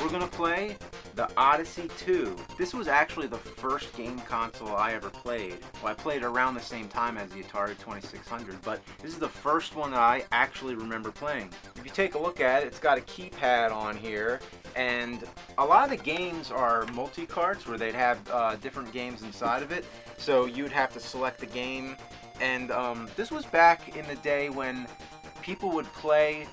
we're gonna play the Odyssey II. This was actually the first game console I ever played. Well, I played around the same time as the Atari 2600, but this is the first one that I actually remember playing. If you take a look at it, it's got a keypad on here, and a lot of the games are multi-carts where they'd have different games inside of it, so you'd have to select the game. And this was back in the day when people would play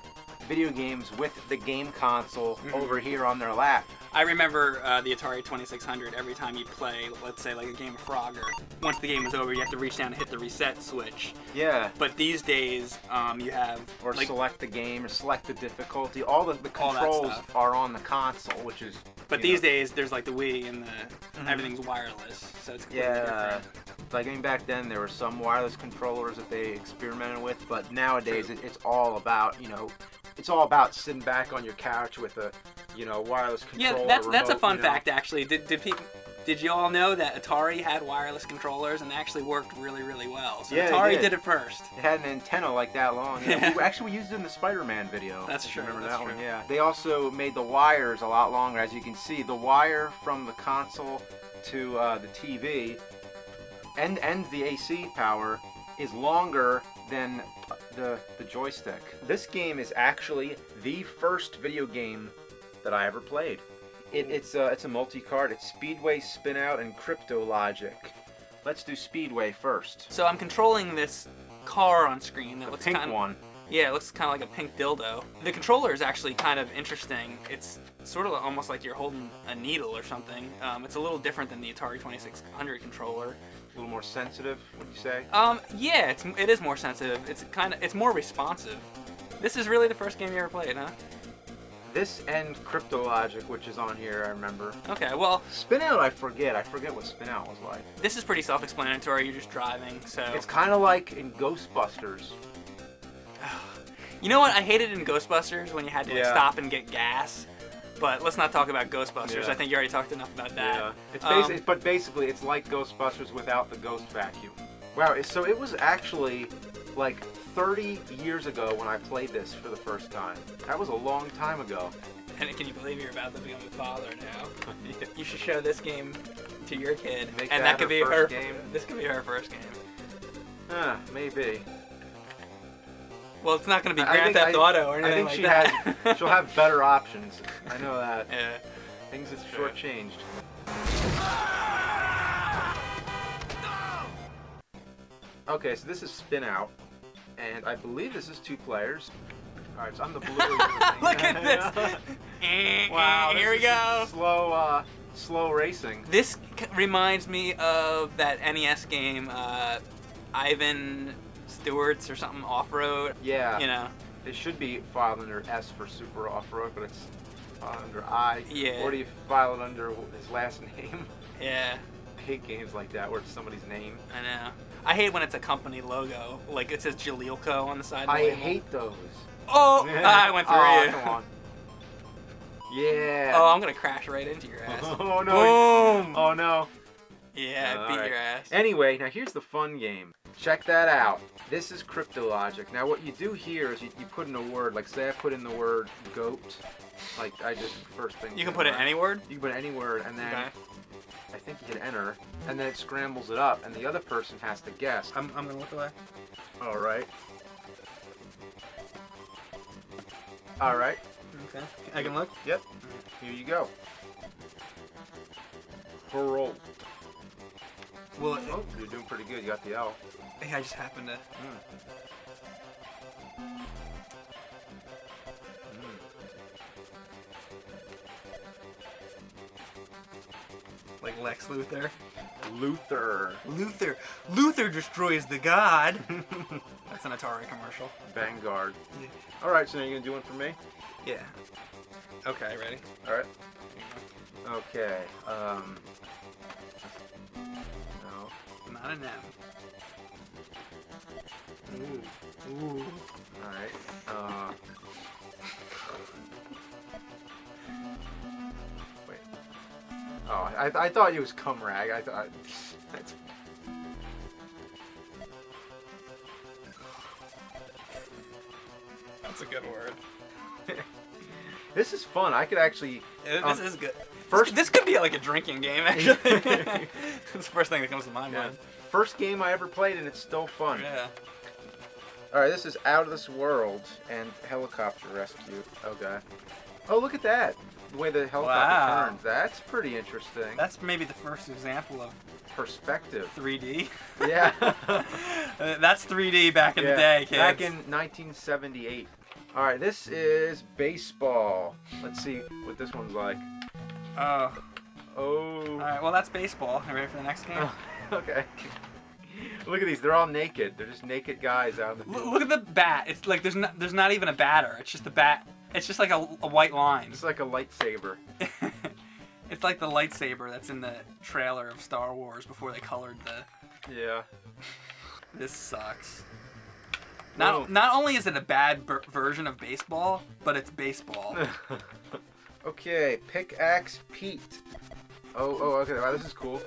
video games with the game console over here on their lap. I remember the Atari 2600, every time you play, let's say like a game of Frogger, once the game is over, you have to reach down and hit the reset switch. Yeah. But these days, you have... Or like, select the game, or select the difficulty. All the controls are on the console, which is... But these days, there's like the Wii and everything's wireless, so it's completely different. Like, I mean, back then there were some wireless controllers that they experimented with, but nowadays it's all about, it's all about sitting back on your couch with a, wireless controller. Yeah, that's a fun fact, actually. Did you all know that Atari had wireless controllers and they actually worked really, really well? So yeah, Atari did it first. It had an antenna like that long. Yeah. We used it in the Spider-Man video. That's true. Remember that one? Yeah. They also made the wires a lot longer. As you can see, the wire from the console to the TV and the AC power is longer than the joystick. This game is actually the first video game that I ever played. It's a multi-cart. It's Speedway, Spin-Out, and Cryptologic. Let's do Speedway first. So I'm controlling this car on screen that looks kind of one. Yeah, it looks kind of like a pink dildo. The controller is actually kind of interesting. It's sort of almost like you're holding a needle or something. It's a little different than the Atari 2600 controller. A little more sensitive, would you say? Yeah, it is more sensitive. It's more responsive. This is really the first game you ever played, huh? This and Cryptologic, which is on here, I remember. Okay, well... Spin-Out, I forget. I forget what Spin-Out was like. This is pretty self-explanatory. You're just driving, so... It's kind of like in Ghostbusters. You know what? I hated in Ghostbusters when you had to stop and get gas. But let's not talk about Ghostbusters. Yeah. I think you already talked enough about that. Yeah. But basically, it's like Ghostbusters without the ghost vacuum. Wow, so it was actually like 30 years ago when I played this for the first time. That was a long time ago. And can you believe you're about to become a father now? You should show this game to your kid, and that could be her game. This could be her first game. Maybe. Well, it's not going to be Grand Theft Auto or anything like that. She'll have better options. I know that. Yeah. Things have shortchanged. Okay, so this is Spin-Out, and I believe this is 2 players. All right, so I'm the blue. Look at this. Wow, here we go. Slow racing. This reminds me of that NES game, Ivan Stewart's or something, Off-Road. Yeah. It should be filed under S for Super Off-Road, but it's filed under I. Yeah. Or do you file it under his last name? Yeah. I hate games like that where it's somebody's name. I know. I hate when it's a company logo, like it says Jalilco on the side of the label. I hate those. Oh! I went through you. Come on. Yeah. Oh, I'm gonna crash right into your ass. Oh no. Boom! Oh no. Yeah, I beat your ass. Anyway, now here's the fun game. Check that out. This is Cryptologic. Now what you do here is you put in a word, like say I put in the word goat, like I just first thing. You can put in any word? You can put any word, and then I think you hit enter, and then it scrambles it up, and the other person has to guess. I'm gonna look away. All right. All right. Okay. I can look? Yep. Here you go. Roll. Well, you're doing pretty good. You got the L. I just happened to. Like Lex Luthor. Luther destroys the god. That's an Atari commercial. Vanguard. Yeah. All right, so now you're gonna do one for me? Yeah. Okay, ready? All right. Okay. No. Not an M. Ooh. All right. Wait. Oh, I thought it was cum rag. I thought. That's a good word. This is fun. I could actually... This is good. First, this could be like a drinking game, actually. That's the first thing that comes to my mind. First game I ever played, and it's still fun. Yeah. All right, this is Out of This World and Helicopter Rescue. Oh, God. Oh, look at that. The way the helicopter turns. That's pretty interesting. That's maybe the first example of perspective. 3D. Yeah. That's 3D back in the day, kids. Back in 1978. All right, this is baseball. Let's see what this one's like. Oh. All right, well, that's baseball. Are you ready for the next game? Okay. Look at these. They're all naked. They're just naked guys out in the field. Look at the bat. It's like there's not even a batter. It's just a bat. It's just like a white line. It's like a lightsaber. It's like the lightsaber that's in the trailer of Star Wars before they colored the... Yeah. This sucks. Not only is it a bad version of baseball, but it's baseball. Okay, Pickaxe Pete. Oh, okay. Wow, this is cool.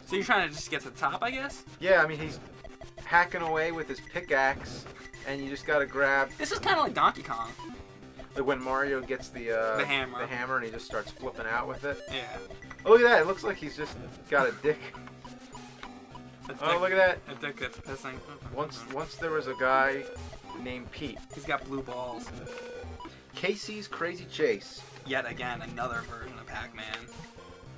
So you're trying to just get to the top, I guess? Yeah, I mean, he's hacking away with his pickaxe, and you just gotta grab... This is kind of like Donkey Kong. Like when Mario gets the hammer and he just starts flipping out with it. Yeah. Oh, look at that. It looks like he's just got a dick. Oh, look at that. A dick that's pissing. Once there was a guy named Pete. He's got blue balls. Casey's Crazy Chase. Yet again, another version of Pac-Man.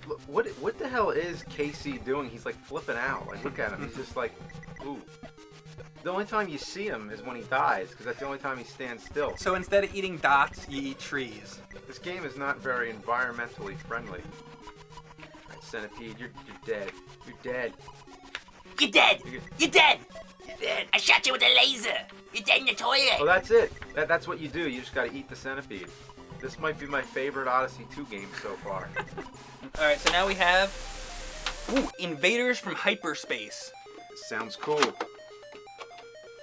Look, what the hell is Casey doing? He's like flipping out. Like, look at him. He's just like, ooh. The only time you see him is when he dies, because that's the only time he stands still. So instead of eating dots, you eat trees. This game is not very environmentally friendly. Right, Centipede, you're dead. You're dead. You're dead! You're dead! You're dead! I shot you with a laser! You're dead in the toilet! Oh, that's it. That's what you do. You just gotta eat the centipede. This might be my favorite Odyssey II game so far. Alright, so now we have... Invaders from Hyperspace. Sounds cool.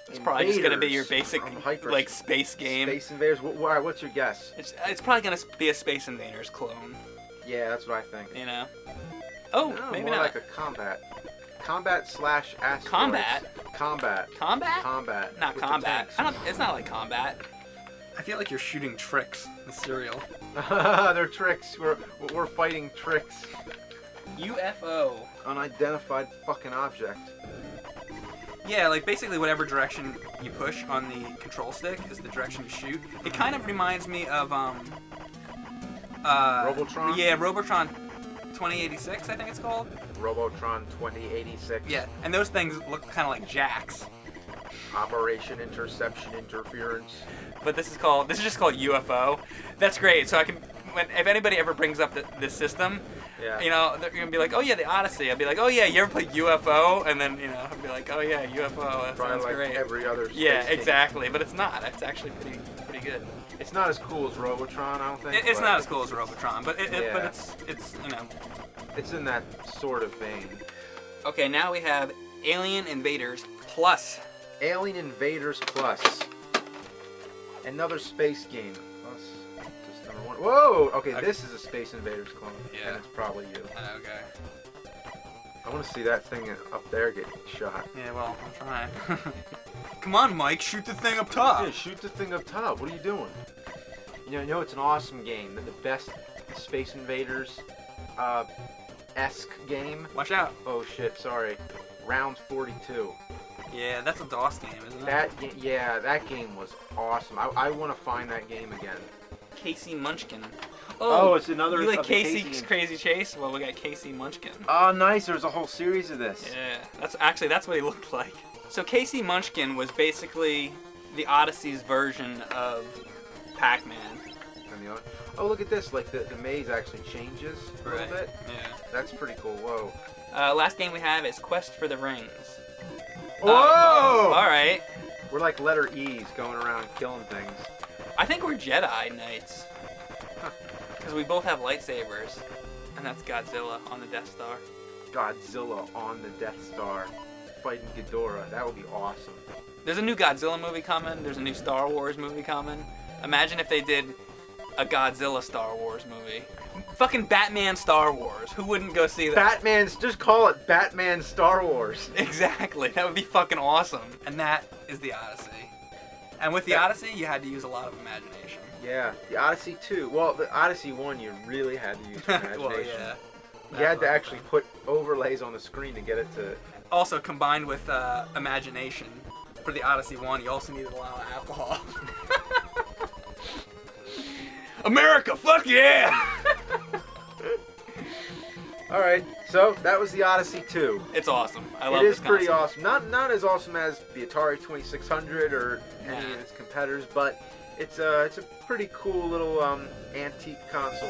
It's probably just gonna be your basic, like, space game. Space Invaders. What's your guess? It's probably gonna be a Space Invaders clone. Yeah, that's what I think. You know? Oh, no, maybe more not. like a combat. Combat/asteroids. Combat? Combat. Combat? Combat. Not combat. It's not like combat. I feel like you're shooting tricks in cereal. They're tricks. We're fighting tricks. UFO. Unidentified fucking object. Yeah, like basically whatever direction you push on the control stick is the direction you shoot. It kind of reminds me of Robotron? Yeah, Robotron 2086, I think it's called. Robotron 2086. Yeah, and those things look kind of like jacks. Operation Interception Interference. But this is just called UFO. That's great. So I can, if anybody ever brings up this system, yeah. You know, they're gonna be like, oh yeah, the Odyssey. I'll be like, oh yeah, you ever played UFO? And then, you know, I'll be like, oh yeah, UFO. That sounds like great. Every other space yeah, game. exactly. But it's not. It's actually pretty good. It's not as cool as Robotron, I don't think. It's not as cool as Robotron, but but it's you know. It's in that sort of vein. Okay, now we have Alien Invaders Plus. Alien Invaders Plus. Another space game. Plus, just number one. Whoa! Okay, this is a Space Invaders clone. Yeah. And it's probably you. Okay. I want to see that thing up there get shot. Yeah, well, I'm trying. Come on, Mike, shoot the thing up top. Yeah, shoot the thing up top. What are you doing? You know it's an awesome game. The best Space Invaders esque game. Watch out. Oh shit, sorry. Round 42. Yeah, that's a DOS game, isn't it? That game was awesome. I want to find that game again. Casey Munchkin. Oh, it's another. You like Casey's Crazy Chase? Well, we got Casey Munchkin. Oh, nice. There's a whole series of this. Yeah, that's what he looked like. So Casey Munchkin was basically the Odyssey's version of Pac-Man. Oh, look at this. Like the maze actually changes a little bit. Yeah. That's pretty cool. Whoa. Last game we have is Quest for the Rings. Whoa! All right. We're like letter E's going around killing things. I think we're Jedi Knights. Because we both have lightsabers. And that's Godzilla on the Death Star. Godzilla on the Death Star. Fighting Ghidorah. That would be awesome. There's a new Godzilla movie coming. There's a new Star Wars movie coming. Imagine if they did a Godzilla Star Wars movie. Fucking Batman Star Wars. Who wouldn't go see that? Just call it Batman Star Wars. Exactly. That would be fucking awesome. And that is the Odyssey. And with the Odyssey, you had to use a lot of imagination. Yeah, the Odyssey II. Well, the Odyssey 1, you really had to use your imagination. Well, yeah. You had to actually put overlays on the screen to get it to... Also, combined with imagination, for the Odyssey 1, you also needed a lot of alcohol. America, fuck yeah! Alright, so that was the Odyssey 2. It's awesome. I love it this is pretty console. awesome. Not as awesome as the Atari 2600 or any of its competitors, but it's a pretty cool little antique console.